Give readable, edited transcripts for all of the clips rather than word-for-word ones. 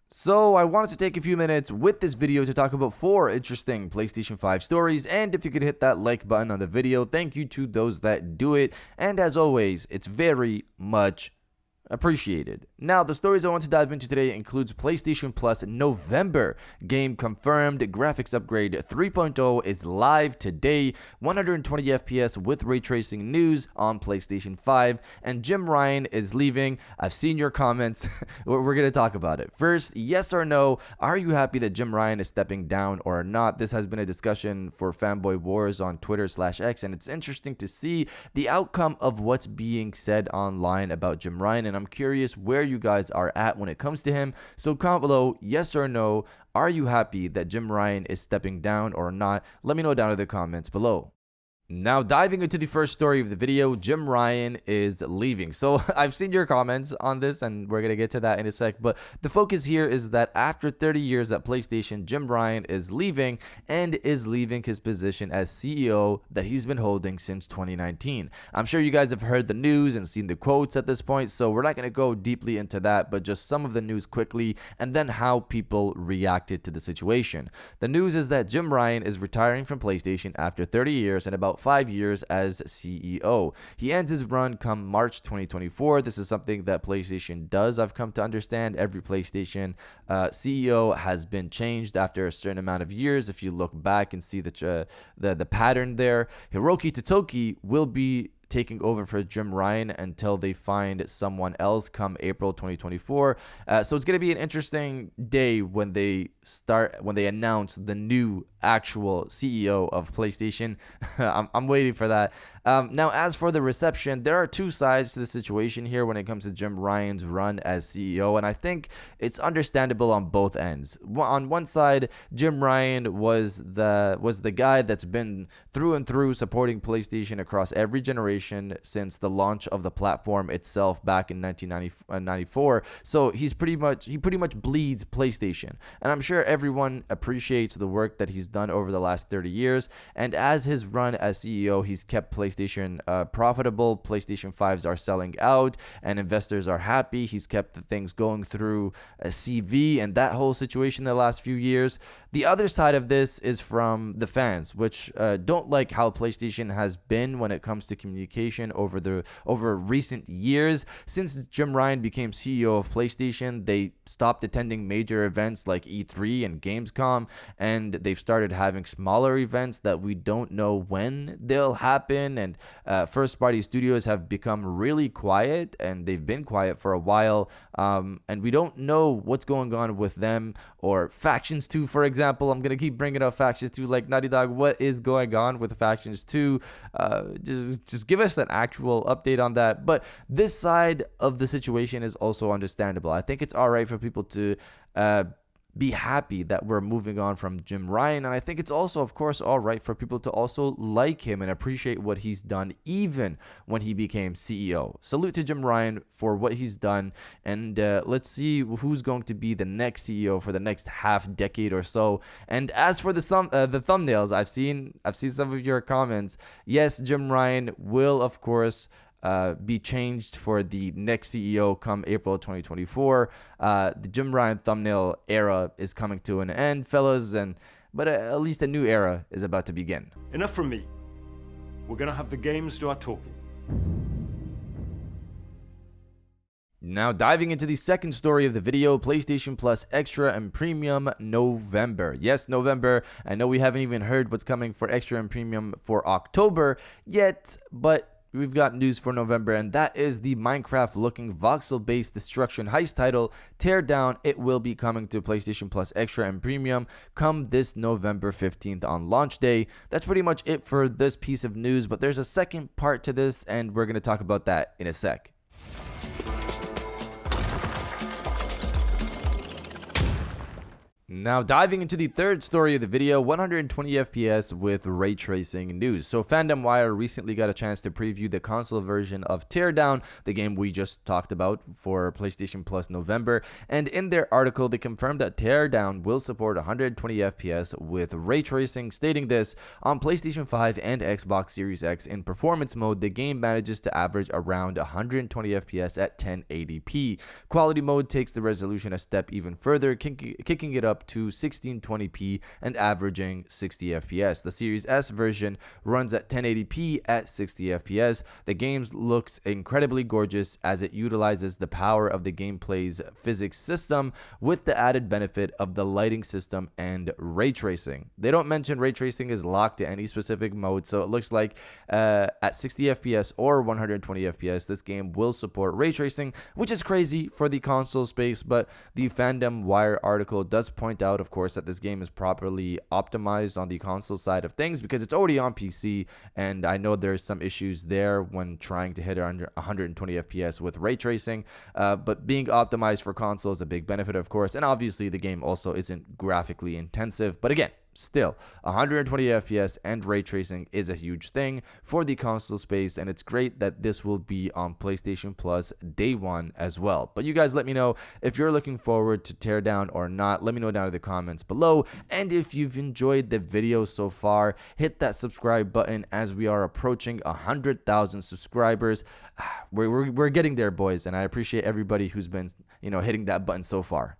So I wanted to take a few minutes with this video to talk about 4 interesting PlayStation 5 stories, and if you could hit that like button on the video, thank you to those that do it, and as always, it's very much appreciated. Now, the stories I want to dive into today includes PlayStation Plus November game confirmed, graphics upgrade 3.0 is live today, 120 FPS with ray tracing news on PlayStation 5, and Jim Ryan is leaving. I've seen your comments. We're going to talk about it. First, yes or no, are you happy that Jim Ryan is stepping down or not? This has been a discussion for Fanboy Wars on Twitter/X, and it's interesting to see the outcome of what's being said online about Jim Ryan, and I'm curious where you guys are at when it comes to him. So comment below, yes or no, are you happy that Jim Ryan is stepping down or not? Let me know down in the comments below. Now, diving into the first story of the video, Jim Ryan is leaving. So I've seen your comments on this, and we're going to get to that in a sec. But the focus here is that after 30 years at PlayStation, Jim Ryan is leaving and is leaving his position as CEO that he's been holding since 2019. I'm sure you guys have heard the news and seen the quotes at this point, so we're not going to go deeply into that, but just some of the news quickly and then how people reacted to the situation. The news is that Jim Ryan is retiring from PlayStation after 30 years and about 5 years as CEO. He ends his run come March 2024. This is something that PlayStation does, I've come to understand. Every PlayStation CEO has been changed after a certain amount of years. If you look back and see the pattern there, Hiroki Totoki will be taking over for Jim Ryan until they find someone else come April 2024. So it's going to be an interesting day when they announce the new actual CEO of PlayStation. I'm waiting for that. Now, as for the reception, there are two sides to the situation here when it comes to Jim Ryan's run as CEO, and I think it's understandable on both ends. On one side, Jim Ryan was the guy that's been through and through supporting PlayStation across every generation since the launch of the platform itself back in 1994. So he pretty much bleeds PlayStation, and I'm sure everyone appreciates the work that he's done over the last 30 years. And as his run as CEO, he's kept PlayStation profitable. PlayStation 5s are selling out, and investors are happy. He's kept the things going through a CV and that whole situation the last few years. The other side of this is from the fans, which don't like how PlayStation has been when it comes to communication over recent years. Since Jim Ryan became CEO of PlayStation, they stopped attending major events like E3 and Gamescom, and they've started having smaller events that we don't know when they'll happen. And first-party studios have become really quiet, and they've been quiet for a while. And we don't know what's going on with them or Factions 2, for example. I'm gonna keep bringing up Factions 2, like Naughty Dog. What is going on with Factions 2? Just give us an actual update on that. But this side of the situation is also understandable. I think it's all right for people to be happy that we're moving on from Jim Ryan, and I think it's also, of course, all right for people to also like him and appreciate what he's done even when he became CEO. Salute to Jim Ryan for what he's done, and let's see who's going to be the next CEO for the next half decade or so. And as for the thumbnails, I've seen some of your comments. Yes, Jim Ryan will, of course, be changed for the next CEO come April 2024. The Jim Ryan thumbnail era is coming to an end, fellas, but at least a new era is about to begin. Enough from me. We're gonna have the games do our talking. Now, diving into the second story of the video, PlayStation Plus Extra and Premium November. Yes, November. I know we haven't even heard what's coming for Extra and Premium for October yet, but we've got news for November, and that is the Minecraft-looking voxel-based destruction heist title, Teardown. It will be coming to PlayStation Plus Extra and Premium come this November 15th on launch day. That's pretty much it for this piece of news, but there's a second part to this, and we're going to talk about that in a sec. Now diving into the third story of the video, 120 FPS with ray tracing news. So Fandom Wire recently got a chance to preview the console version of Teardown, the game we just talked about for PlayStation Plus November, and in their article they confirmed that Teardown will support 120 FPS with ray tracing, stating this: on PlayStation 5 and Xbox Series X in performance mode, the game manages to average around 120 FPS at 1080p. Quality mode takes the resolution a step even further, kicking it up to 1620p and averaging 60 FPS. The Series S version runs at 1080p at 60 FPS. The game looks incredibly gorgeous as it utilizes the power of the gameplay's physics system with the added benefit of the lighting system and ray tracing. They don't mention ray tracing is locked to any specific mode, so it looks like at 60 FPS or 120 FPS, this game will support ray tracing, which is crazy for the console space, but the Fandom Wire article does point out, of course, that this game is properly optimized on the console side of things because it's already on PC, and I know there's some issues there when trying to hit under 120 FPS with ray tracing, but being optimized for console is a big benefit, of course, and obviously the game also isn't graphically intensive, but again, still, 120 FPS and ray tracing is a huge thing for the console space, and it's great that this will be on PlayStation Plus day one as well. But you guys let me know if you're looking forward to Teardown or not. Let me know down in the comments below. And if you've enjoyed the video so far, hit that subscribe button as we are approaching 100,000 subscribers. We're getting there, boys, and I appreciate everybody who's been, hitting that button so far.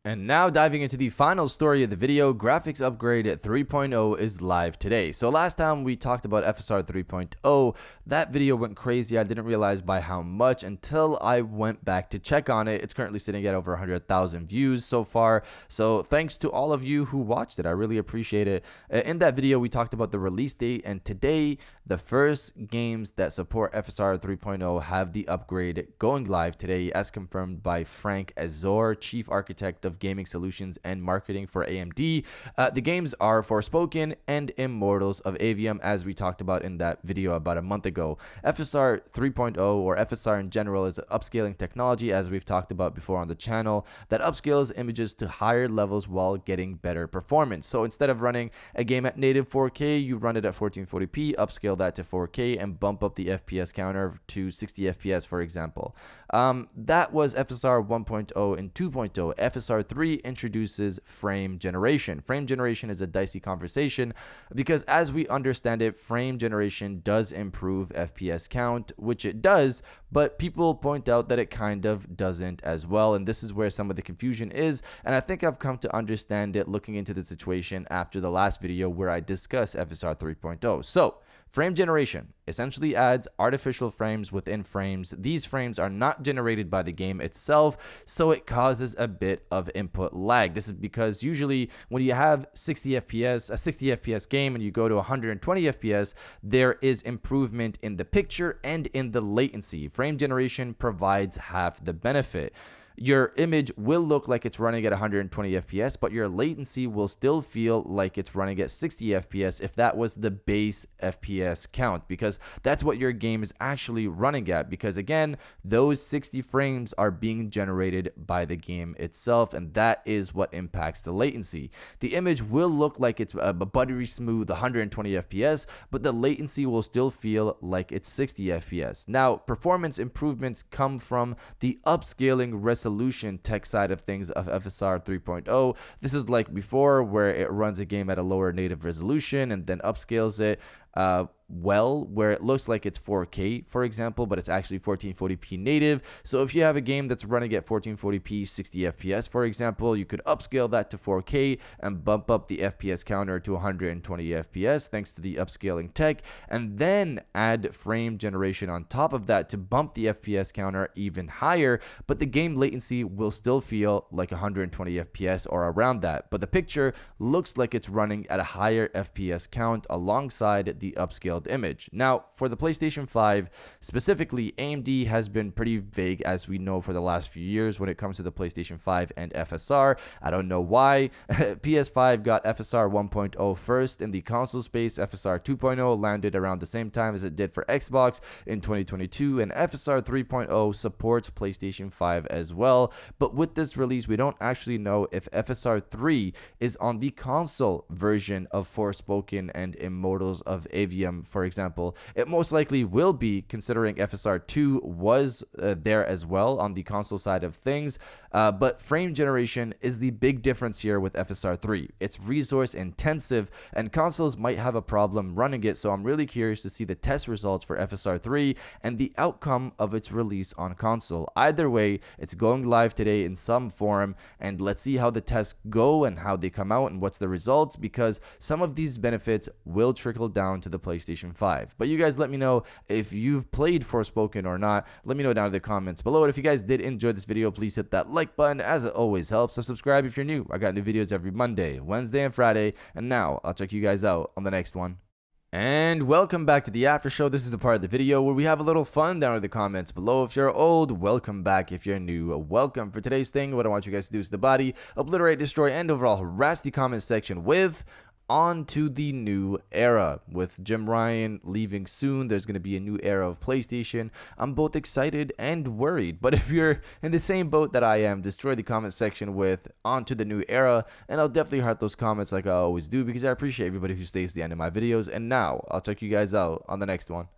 And now diving into the final story of the video, graphics upgrade 3.0 is live today. So last time we talked about FSR 3.0, that video went crazy. I didn't realize by how much until I went back to check on it. It's currently sitting at over 100,000 views so far. So thanks to all of you who watched it. I really appreciate it. In that video, we talked about the release date, and today the first games that support FSR 3.0 have the upgrade going live today, as confirmed by Frank Azor, Chief Architect of Gaming Solutions and Marketing for AMD. The games are Forspoken and Immortals of Avium, as we talked about in that video about a month ago. FSR 3.0, or FSR in general, is an upscaling technology, as we've talked about before on the channel, that upscales images to higher levels while getting better performance. So instead of running a game at native 4K, you run it at 1440p, upscale that to 4K, and bump up the FPS counter to 60 FPS, for example. That was FSR 1.0 and 2.0. FSR 3 introduces frame generation. Frame generation is a dicey conversation because, as we understand it, frame generation does improve FPS count, which it does, but people point out that it kind of doesn't as well, and this is where some of the confusion is, and I think I've come to understand it looking into the situation after the last video where I discussed FSR 3.0. So, frame generation essentially adds artificial frames within frames. These frames are not generated by the game itself, so it causes a bit of input lag. This is because usually when you have 60 FPS, a 60 FPS game, and you go to 120 FPS, there is improvement in the picture and in the latency. Frame generation provides half the benefit. Your image will look like it's running at 120 FPS, but your latency will still feel like it's running at 60 FPS if that was the base FPS count, because that's what your game is actually running at. Because again, those 60 frames are being generated by the game itself, and that is what impacts the latency. The image will look like it's a buttery smooth 120 FPS, but the latency will still feel like it's 60 FPS. Now, performance improvements come from the upscaling resolution tech side of things of FSR 3.0. This is like before, where it runs a game at a lower native resolution and then upscales it where it looks like it's 4K, for example, but it's actually 1440p native. So if you have a game that's running at 1440p 60 FPS, for example, you could upscale that to 4K and bump up the FPS counter to 120 FPS thanks to the upscaling tech, and then add frame generation on top of that to bump the FPS counter even higher, but the game latency will still feel like 120 FPS or around that, but the picture looks like it's running at a higher FPS count alongside the the upscaled image. Now, for the PlayStation 5 specifically, AMD has been pretty vague, as we know, for the last few years when it comes to the PlayStation 5 and FSR. I don't know why. PS5 got FSR 1.0 first in the console space. FSR 2.0 landed around the same time as it did for Xbox in 2022, and FSR 3.0 supports PlayStation 5 as well. But with this release, we don't actually know if FSR 3 is on the console version of Forspoken and Immortals of Avium, for example. It most likely will be, considering FSR 2 was there as well on the console side of things. But frame generation is the big difference here with FSR 3. It's resource intensive, and consoles might have a problem running it, so I'm really curious to see the test results for FSR 3 and the outcome of its release on console. Either way, it's going live today in some form, and let's see how the tests go and how they come out and what's the results, because some of these benefits will trickle down to the PlayStation 5. But you guys let me know if you've played Forspoken or not. Let me know down in the comments below. And if you guys did enjoy this video, please hit that like button, as it always helps, and subscribe if you're new. I got new videos every Monday, Wednesday, and Friday, and now I'll check you guys out on the next one. And welcome back to the after show. This is the part of the video where we have a little fun down in the comments below. If you're old, welcome back. If you're new, welcome. For today's thing, what I want you guys to do is the body, obliterate, destroy, and overall harass the comment section with "On to the new era." With Jim Ryan leaving soon, there's going to be a new era of PlayStation. I'm both excited and worried, but if you're in the same boat that I am, destroy the comment section with "On to the new era," and I'll definitely heart those comments like I always do, because I appreciate everybody who stays to the end of my videos. And now I'll check you guys out on the next one.